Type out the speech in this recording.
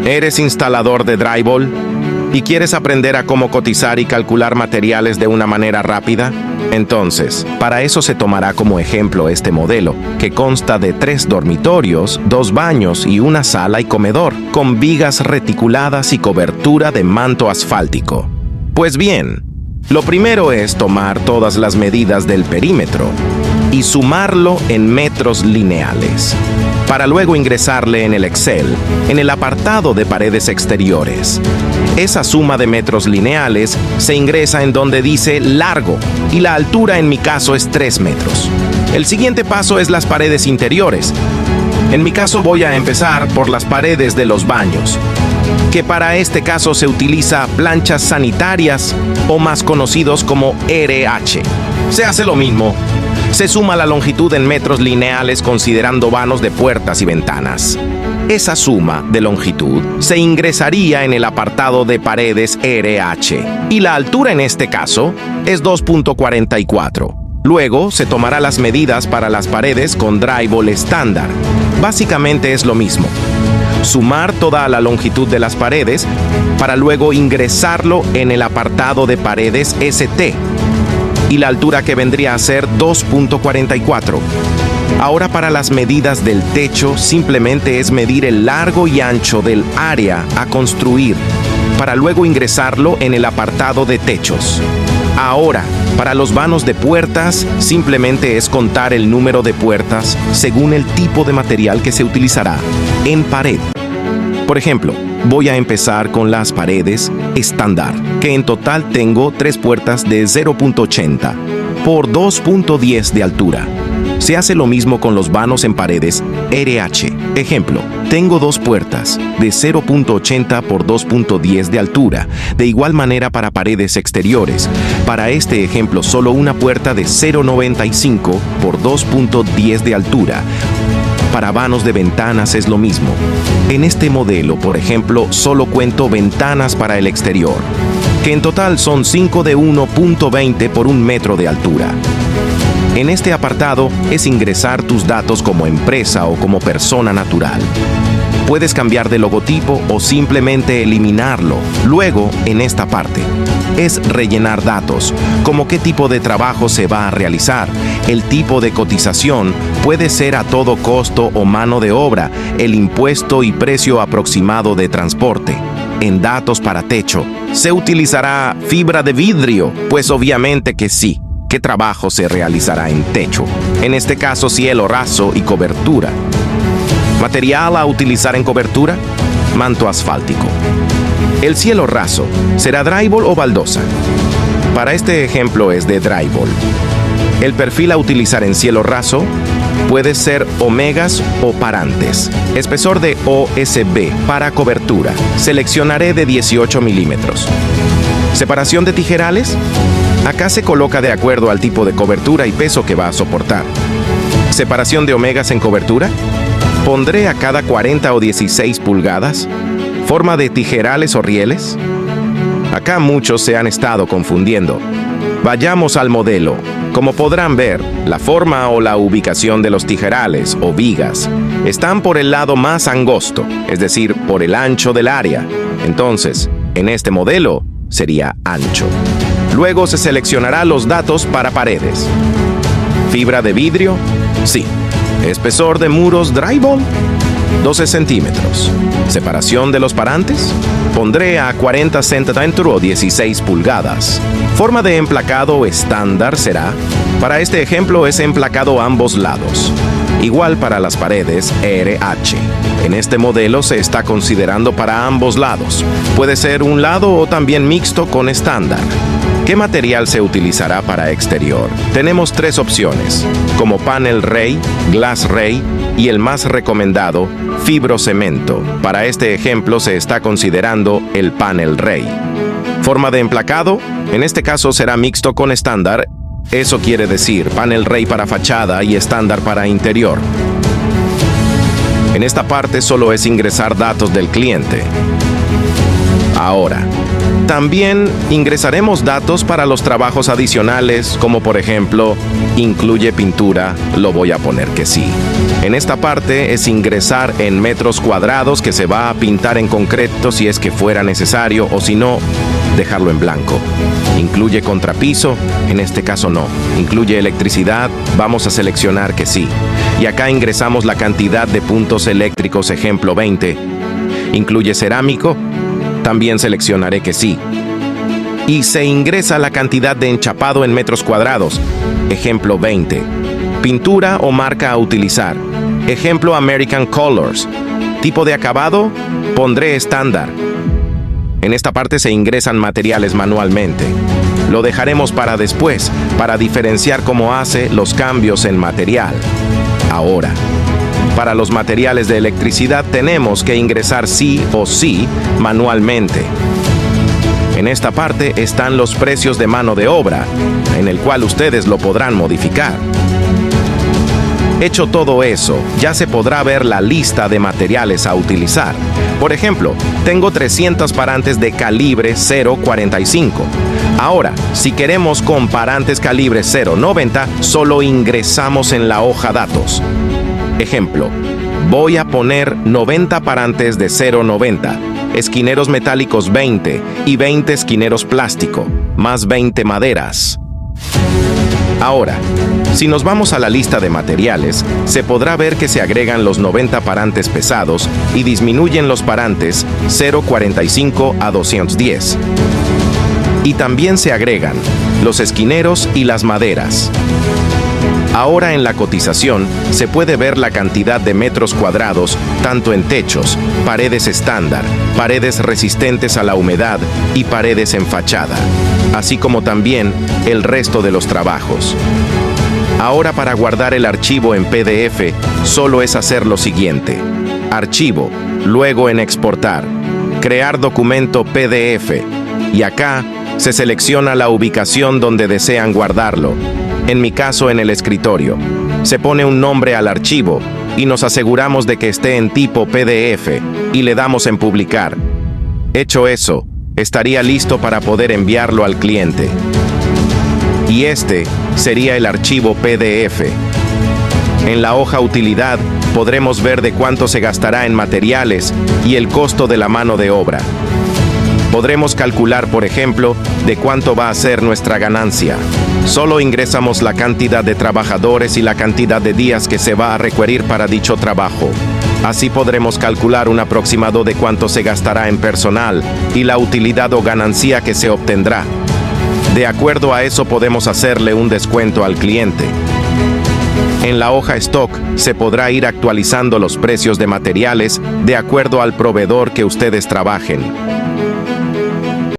¿Eres instalador de drywall y quieres aprender a cómo cotizar y calcular materiales de una manera rápida? Entonces, para eso se tomará como ejemplo este modelo, que consta de 3 dormitorios, 2 baños y una sala y comedor, con vigas reticuladas y cobertura de manto asfáltico. Pues bien, lo primero es tomar todas las medidas del perímetro y sumarlo en metros lineales, para luego ingresarle en el Excel, en el apartado de paredes exteriores. Esa suma de metros lineales se ingresa en donde dice largo, y la altura en mi caso es 3 metros. El siguiente paso es las paredes interiores. En mi caso voy a empezar por las paredes de los baños, que para este caso se utiliza planchas sanitarias o más conocidos como RH. Se hace lo mismo. Se suma la longitud en metros lineales considerando vanos de puertas y ventanas. Esa suma de longitud se ingresaría en el apartado de paredes RH y la altura en este caso es 2.44. Luego se tomará las medidas para las paredes con drywall estándar. Básicamente es lo mismo. Sumar toda la longitud de las paredes para luego ingresarlo en el apartado de paredes ST y la altura que vendría a ser 2.44. Ahora para las medidas del techo simplemente es medir el largo y ancho del área a construir para luego ingresarlo en el apartado de techos. Ahora, para los vanos de puertas simplemente es contar el número de puertas según el tipo de material que se utilizará en pared. Por ejemplo, voy a empezar con las paredes estándar, que en total tengo 3 puertas de 0.80 por 2.10 de altura. Se hace lo mismo con los vanos en paredes RH. Ejemplo, tengo 2 puertas de 0.80 por 2.10 de altura. De igual manera para paredes exteriores. Para este ejemplo, solo una puerta de 0.95 por 2.10 de altura. Para vanos de ventanas es lo mismo. En este modelo, por ejemplo, solo cuento ventanas para el exterior, que en total son 5 de 1.20 por 1 metro de altura. En este apartado es ingresar tus datos como empresa o como persona natural. Puedes cambiar de logotipo o simplemente eliminarlo. Luego, en esta parte, es rellenar datos, como qué tipo de trabajo se va a realizar. El tipo de cotización puede ser a todo costo o mano de obra, el impuesto y precio aproximado de transporte. En datos para techo, ¿se utilizará fibra de vidrio? Pues obviamente que sí. ¿Qué trabajo se realizará en techo? En este caso, cielo raso y cobertura. ¿Material a utilizar en cobertura? Manto asfáltico. El cielo raso, ¿será drywall o baldosa? Para este ejemplo es de drywall. El perfil a utilizar en cielo raso puede ser omegas o parantes. Espesor de OSB para cobertura. Seleccionaré de 18 milímetros. ¿Separación de tijerales? Acá se coloca de acuerdo al tipo de cobertura y peso que va a soportar. ¿Separación de omegas en cobertura? Pondré a cada 40 o 16 pulgadas. ¿Forma de tijerales o rieles? Acá muchos se han estado confundiendo. Vayamos al modelo. Como podrán ver, la forma o la ubicación de los tijerales o vigas están por el lado más angosto, es decir, por el ancho del área. Entonces, en este modelo sería ancho. Luego se seleccionará los datos para paredes. ¿Fibra de vidrio? Sí. ¿Espesor de muros drywall? 12 centímetros. ¿Separación de los parantes? Pondré a 40 centímetros o 16 pulgadas. ¿Forma de emplacado estándar será? Para este ejemplo es emplacado a ambos lados. Igual para las paredes RH. En este modelo se está considerando para ambos lados. Puede ser un lado o también mixto con estándar. ¿Qué material se utilizará para exterior? Tenemos 3 opciones, como panel Ray, glass Ray y el más recomendado, fibrocemento. Para este ejemplo se está considerando el panel Ray. ¿Forma de emplacado? En este caso será mixto con estándar. Eso quiere decir panel Ray para fachada y estándar para interior. En esta parte solo es ingresar datos del cliente. Ahora, También ingresaremos datos para los trabajos adicionales, como por ejemplo, incluye pintura, lo voy a poner que sí. En esta parte es ingresar en metros cuadrados que se va a pintar en concreto si es que fuera necesario o si no, dejarlo en blanco. Incluye contrapiso, en este caso no. Incluye electricidad, vamos a seleccionar que sí. Y acá ingresamos la cantidad de puntos eléctricos, ejemplo 20. Incluye cerámico, también seleccionaré que sí. Y se ingresa la cantidad de enchapado en metros cuadrados, ejemplo 20. Pintura o marca a utilizar, ejemplo American Colors. Tipo de acabado, pondré estándar. En esta parte se ingresan materiales manualmente. Lo dejaremos para después, para diferenciar cómo hace los cambios en material. Ahora, para los materiales de electricidad tenemos que ingresar sí o sí manualmente. En esta parte están los precios de mano de obra, en el cual ustedes lo podrán modificar. Hecho todo eso, ya se podrá ver la lista de materiales a utilizar. Por ejemplo, tengo 300 parantes de calibre 0.45. Ahora, si queremos con parantes calibre 0.90, solo ingresamos en la hoja datos. Ejemplo, voy a poner 90 parantes de 0.90, esquineros metálicos 20 y 20 esquineros plástico, más 20 maderas. Ahora, si nos vamos a la lista de materiales, se podrá ver que se agregan los 90 parantes pesados y disminuyen los parantes 0.45 a 210. Y también se agregan los esquineros y las maderas. Ahora en la cotización se puede ver la cantidad de metros cuadrados, tanto en techos, paredes estándar, paredes resistentes a la humedad y paredes en fachada, así como también el resto de los trabajos. Ahora para guardar el archivo en PDF, solo es hacer lo siguiente. Archivo, luego en exportar, crear documento PDF, y acá se selecciona la ubicación donde desean guardarlo. En mi caso, en el escritorio. Se pone un nombre al archivo y nos aseguramos de que esté en tipo PDF y le damos en publicar. Hecho eso, estaría listo para poder enviarlo al cliente. Y este sería el archivo PDF. En la hoja utilidad podremos ver de cuánto se gastará en materiales y el costo de la mano de obra. Podremos calcular, por ejemplo, de cuánto va a ser nuestra ganancia. Solo ingresamos la cantidad de trabajadores y la cantidad de días que se va a requerir para dicho trabajo. Así podremos calcular un aproximado de cuánto se gastará en personal y la utilidad o ganancia que se obtendrá. De acuerdo a eso podemos hacerle un descuento al cliente. En la hoja stock se podrá ir actualizando los precios de materiales de acuerdo al proveedor que ustedes trabajen.